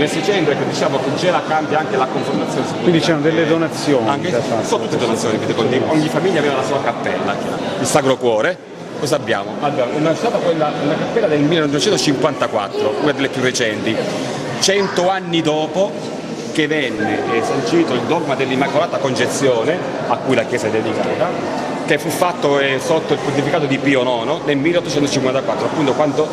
nel 600 ecco, diciamo che Gela cambia anche la conformazione. Quindi c'erano delle donazioni. Sono tutte donazioni, ogni famiglia aveva la sua cappella, il Sacro Cuore. Cosa abbiamo? È stata quella, una cappella del 1954, una delle più recenti, 100 anni dopo che venne sancito il dogma dell'Immacolata Concezione, a cui la Chiesa è dedicata, che fu fatto sotto il pontificato di Pio IX nel 1854, appunto quando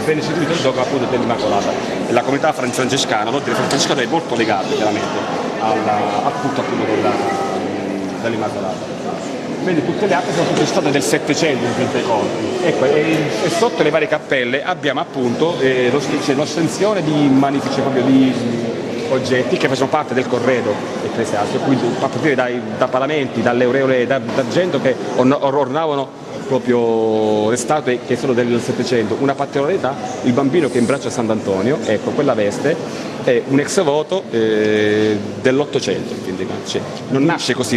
venne istituito il dogma appunto dell'Immacolata. E la comunità francescana, l'ordine francescano è molto legata chiaramente al culto appunto dell'Immacolata. Quindi tutte le altre sono tutte state del Settecento in fin dei conti. Ecco, e sotto le varie cappelle abbiamo appunto l'ostensione di magnifici proprio di oggetti che facevano parte del corredo ecclesiastico, quindi a partire da paramenti, dalle aureole d'argento che ornavano proprio le statue che sono del Settecento. Una particolarità, il bambino che imbraccia Sant'Antonio, ecco, quella veste è un ex voto dell'Ottocento, cioè, non nasce così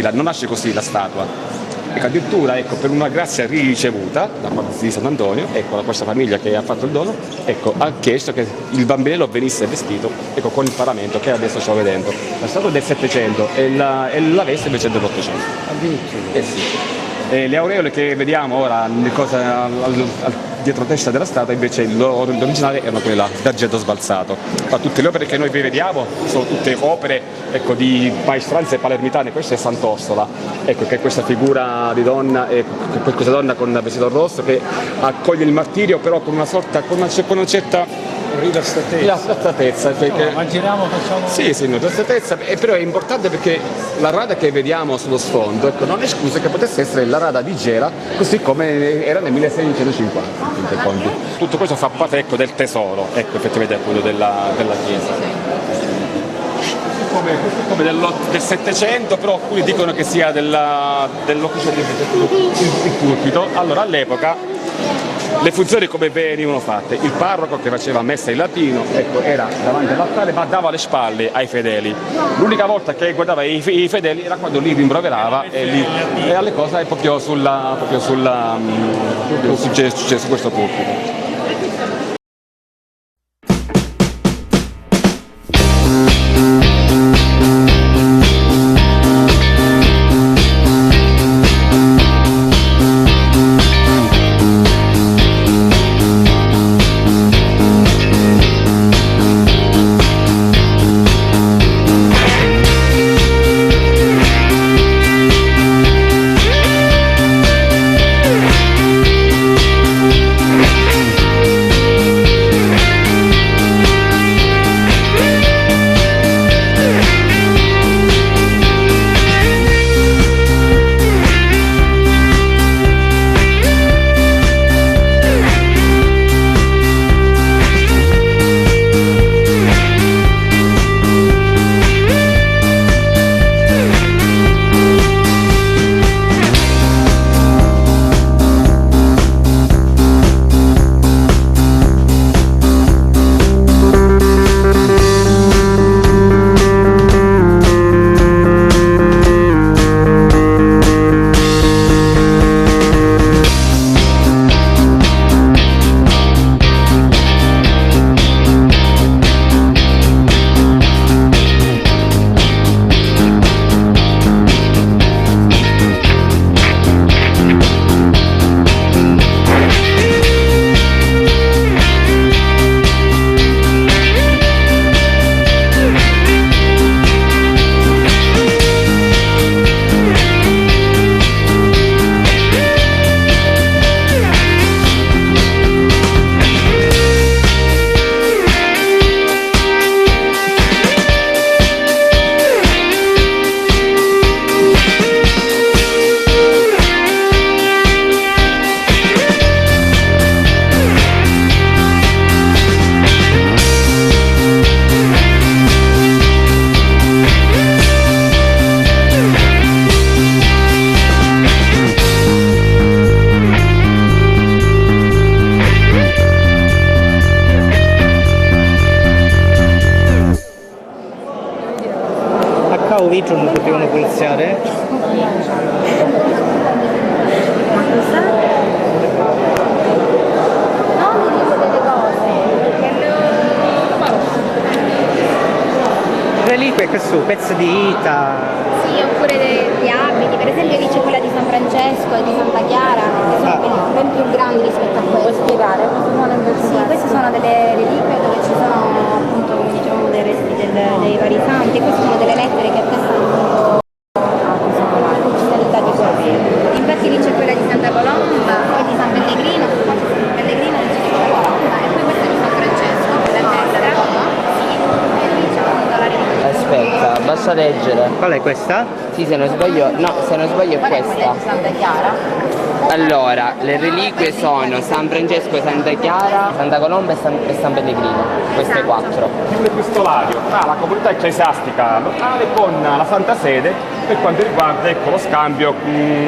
la statua. Ecco, addirittura ecco, per una grazia ricevuta da parte di Sant'Antonio, ecco, da questa famiglia che ha fatto il dono, ecco, ha chiesto che il bambinello venisse vestito ecco, con il paramento che adesso sto vedendo. La statua è del Settecento e la veste invece è dell'Ottocento. Sì. Le aureole che vediamo ora dietro testa della statua invece l'originale erano quella d'argento sbalzato. Ma tutte le opere che noi vediamo sono tutte opere ecco, di maestranze palermitane. Questa è Sant'Orsola, ecco, che è questa figura di donna, questa donna con vestito rosso che accoglie il martirio però con una certa rilassatezza. Immaginiamo, facciamo. Sì, rilassatezza, però è importante perché la rada che vediamo sullo sfondo ecco, non è esclusa che potesse essere la rada di Gela, così come era nel 1650. Tutto questo fa parte ecco, del tesoro, ecco, effettivamente appunto della Chiesa. Come del Settecento, però alcuni dicono che sia dell'Ottocento il pulpito. Allora all'epoca le funzioni come venivano fatte? Il parroco che faceva messa in latino ecco, era davanti all'altare ma dava le spalle ai fedeli. L'unica volta che guardava i fedeli era quando li rimproverava e alle cose proprio su questo pulpito. Vitro non potevano poliziare? Ma cosa? No, mi dico delle cose. reliquie che su, pezzi di vita. Sì, oppure degli abiti, per esempio lì c'è quella di San Francesco e di Santa Chiara, che sono ben più grandi rispetto a queste. Puoi spiegare? Sì, queste sono delle reliquie dove ci sono appunto, come dicevamo, dei resti dei vari santi, e queste sono delle lettere che attestano appunto l'unicità di questi. Infatti lì c'è quella di Santa Colomba e di San Pellegrino, Pellegrino e di Santa Colomba, e poi questa di San Francesco, quella destra, sì, e lì c'è appunto la reliquia. Aspetta, basta leggere. Qual è questa? Sì, se non sbaglio, no, se non sbaglio è questa. Santa Chiara. Allora, le reliquie sono San Francesco e Santa Chiara, Santa Colomba e San Pellegrino, queste quattro. Un epistolario tra la comunità ecclesiastica locale con la Santa Sede per quanto riguarda, ecco, lo scambio,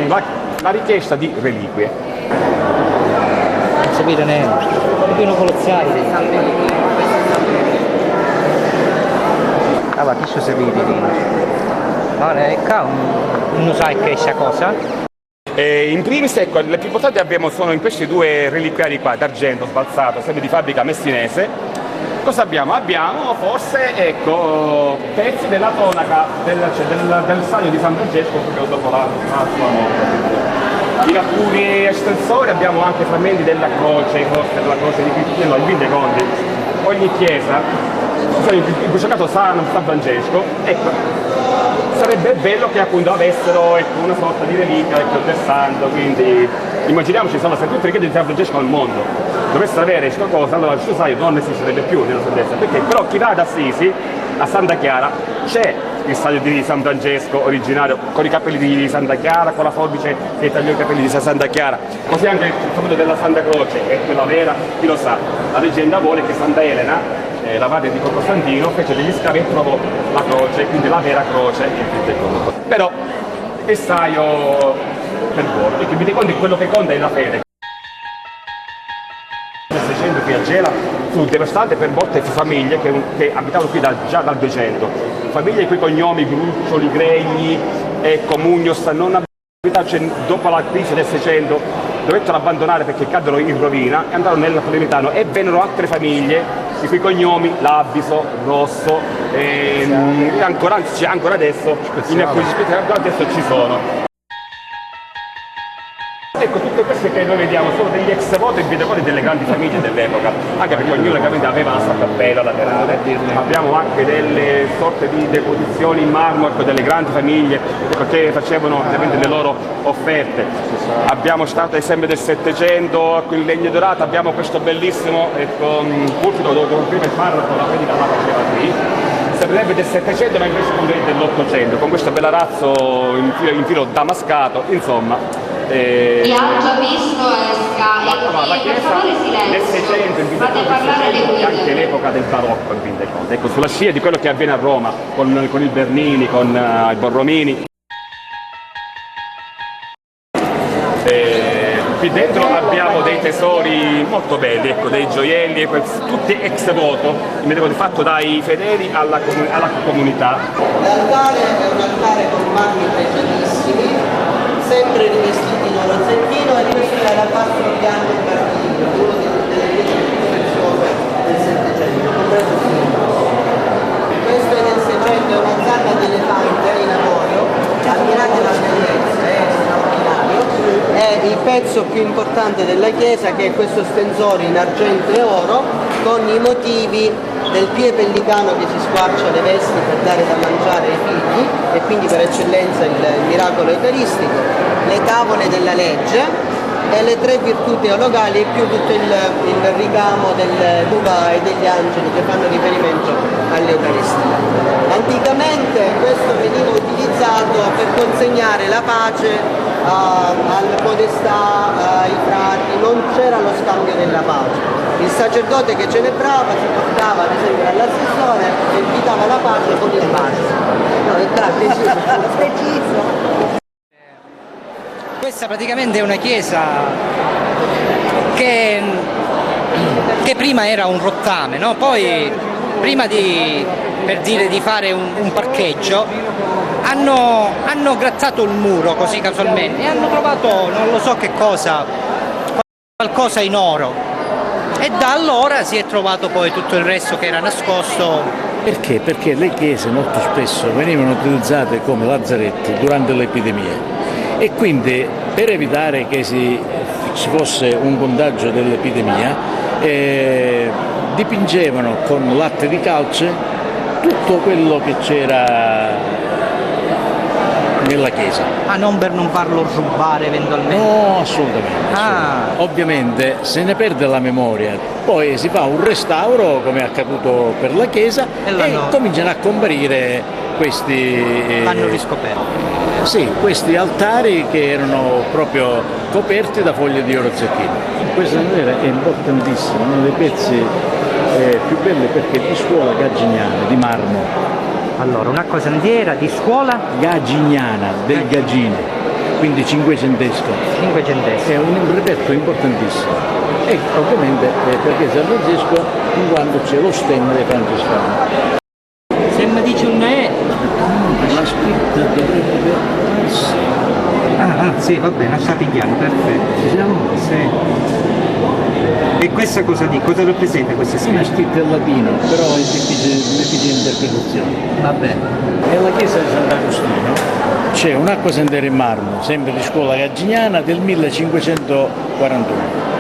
la richiesta di reliquie. Non sapete neanche. È pieno poliziario. San Pellegrino, questo è San Pellegrino. Ah, ma che ci servite lì? Ma non sai che è questa cosa? In primis, ecco, le più importanti sono in questi due reliquiari qua, d'argento sbalzato, sempre di fabbrica messinese. Cosa abbiamo? Abbiamo forse, ecco, pezzi della tonaca del sagno di San Francesco proprio dopo la sua morte. In alcuni estensori abbiamo anche frammenti della croce, forse della croce di Cristiano, in fin dei conti. Ogni chiesa, in questo caso San Francesco, ecco, sarebbe bello che appunto avessero, ecco, una sorta di reliquia, ecco, del santo, quindi immaginiamoci sono tutte le chiese di San Francesco al mondo, dovessero avere questa cosa, allora il suo saio non esisterebbe più nella salvezza, perché però chi va ad Assisi, a Santa Chiara, c'è il saio di San Francesco originario, con i capelli di Santa Chiara, con la forbice che tagliò i capelli di Santa Chiara, così anche il saluto della Santa Croce, che è quella vera, chi lo sa, la leggenda vuole che Santa Elena, la madre di Costantino, fece degli scavi e trovò la croce, quindi la vera croce. Però il saio per bordo, e quindi conti quello che conta è la fede. Nel 600 qui a Gela fu devastante per molte famiglie che abitavano qui già dal 200. Famiglie con i cognomi Gruccioli, Gregni e Comugnos non abitavano, dopo la crisi del 600 dovettero abbandonare perché caddero in rovina e andarono nel napoletano, e vennero altre famiglie i cui cognomi Labiso, Rosso, ancora adesso in alcuni adesso ci sono. Ecco, tutte queste che noi vediamo sono degli ex voto e videocode delle grandi famiglie dell'epoca, anche perché ognuno aveva la sua cappella laterale. Abbiamo anche delle sorte di deposizioni in marmo, ecco, delle grandi famiglie, ecco, che facevano ovviamente le loro offerte. Abbiamo stato sempre del 700, ecco, in legno dorato, abbiamo questo bellissimo, ecco, pulpito dove prima il parroco la predica la faceva qui. Sembrerebbe del 700 ma invece dell'800, con questo bell'arazzo in filo damascato, insomma. Chi ha già visto esca La e per chiesa favore nel 600, in silenzio, fate parlare le guide. anche l'epoca del barocco, in fin dei conti. Ecco, sulla scia di quello che avviene a Roma con il Bernini, con i Borromini. Qui dentro abbiamo dei tesori molto belli, ecco, dei gioielli, tutti ex voto, fatto dai fedeli alla comunità. L'altare è un altare con marmi pregiatissimi, sempre rivestiti in oro zecchino e rivestiti dall'albastro bianco e cartino, uno delle pietre più preziose del Settecento, compreso il Signore. Questo è del 600, è una zanna di elefante in avorio, ammirate la bellezza, è straordinario. È il pezzo più importante della chiesa, che è questo stensore in argento e oro con i motivi del pie pellicano che si squarcia le vesti per dare da mangiare ai figli, e quindi per eccellenza il miracolo eucaristico, le tavole della legge e le tre virtù teologali, e più tutto il ricamo dell'uva e degli angeli che fanno riferimento all'Eucaristia. Anticamente questo veniva utilizzato per consegnare la pace al podestà, ai frati, non c'era lo scambio della pace. Il sacerdote che celebrava si portava ad esempio all'assessore e invitava la pace con il marzo. No, è preciso. Questa praticamente è una chiesa che prima era un rottame, no? Poi prima di fare un parcheggio hanno grattato il muro così casualmente e hanno trovato non lo so che cosa, qualcosa in oro, e da allora si è trovato poi tutto il resto che era nascosto Perché? Perché le chiese molto spesso venivano utilizzate come lazzaretti durante le epidemie e quindi per evitare che ci fosse un contagio dell'epidemia dipingevano con latte di calce tutto quello che c'era nella chiesa. Ah, non per non farlo rubare eventualmente? No, assolutamente. Ah. Ovviamente se ne perde la memoria, poi si fa un restauro come è accaduto per la chiesa e cominciano a comparire questi... L'hanno riscoperto. Sì, questi altari che erano proprio coperti da foglie di oro zecchino. Questa maniera è importantissima, uno dei pezzi più belli perché è di scuola gagignana, di marmo. Allora, un'acqua sandiera di scuola gagignana, del Gagino, quindi cinquecentesco. È un reperto importantissimo. E ovviamente perché San Francesco in quanto c'è lo stemma dei francescani. Se mi dice un è... La scritta dovrebbe essere... sì, va bene, lasciate chiaro, perfetto. Ci siamo? Sì. E questa cosa rappresenta questa scritta? È scritta in latino, però è difficile interpretazione. Va bene. Nella chiesa di Sant'Agostino c'è un'acqua sandiera in marmo, sempre di scuola gagignana, del 1541.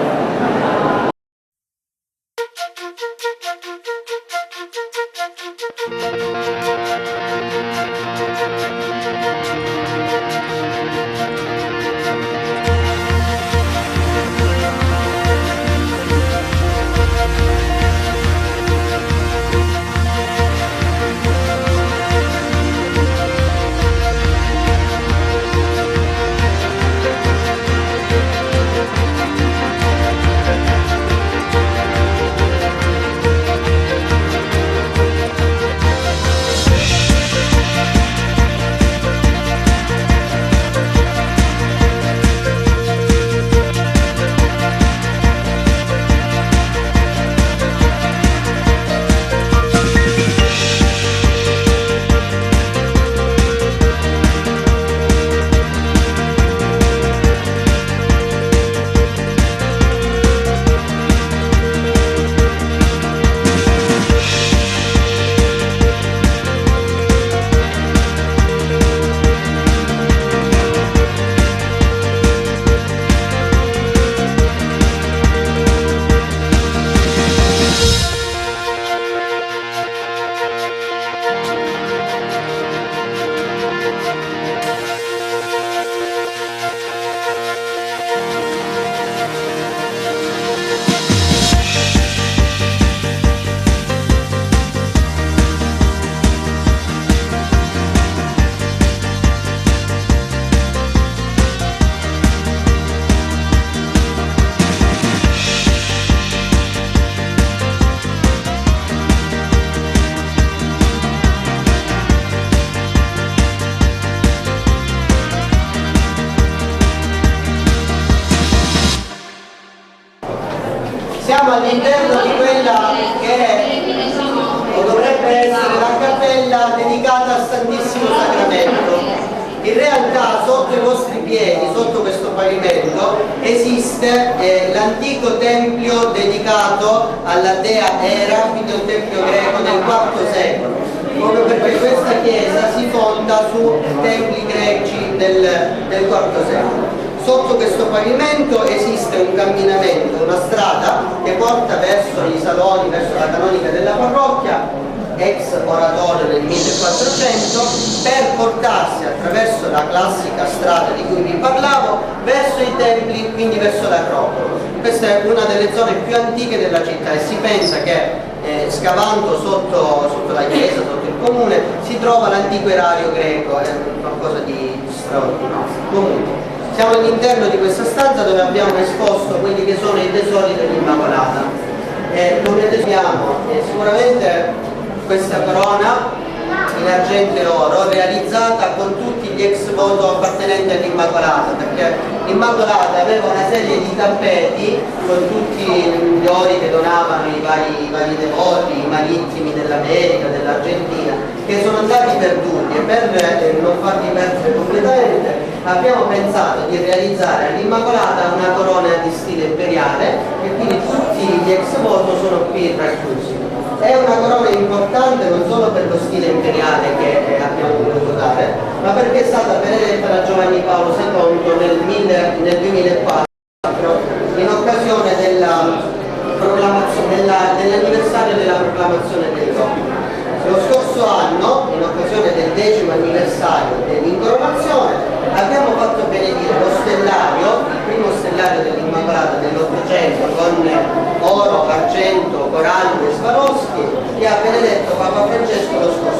Siamo all'interno di quella che è, o dovrebbe essere, la cappella dedicata al Santissimo Sacramento. In realtà sotto i vostri piedi, sotto questo pavimento, esiste l'antico tempio dedicato alla dea Era, quindi un tempio greco del IV secolo, proprio perché questa chiesa si fonda su templi greci del IV secolo. Sotto questo pavimento esiste un camminamento, una strada che porta verso i saloni, verso la canonica della parrocchia, ex oratorio del 1400, per portarsi attraverso la classica strada di cui vi parlavo verso i templi, quindi verso l'Acropoli. Questa è una delle zone più antiche della città e si pensa che scavando sotto la chiesa, sotto il comune, si trova l'antico erario greco, è qualcosa di straordinario. Comunque, siamo all'interno di questa stanza dove abbiamo esposto quelli che sono i tesori dell'Immacolata. Come vediamo sicuramente questa corona in argento e oro realizzata con tutti gli ex voto appartenenti all'Immacolata, perché l'Immacolata aveva una serie di tappeti con tutti gli ori che donavano i vari devoti, i marittimi dell'America, dell'Argentina, che sono andati perduti, e per non farli perdere completamente abbiamo pensato di realizzare all'Immacolata una corona di stile imperiale e quindi tutti gli ex voto sono qui racchiusi. È una corona importante non solo per lo stile imperiale che abbiamo voluto dare, ma perché è stata benedetta da Giovanni Paolo II nel 2004 in occasione dell'anniversario della proclamazione del Roma. Lo scorso anno, in occasione del 10° anniversario dell'incoronazione, abbiamo fatto benedire lo stellario, il primo stellario dell'Immacolata dell'800 con oro, argento, corallo e Swarovski, che ha benedetto Papa Francesco lo scorso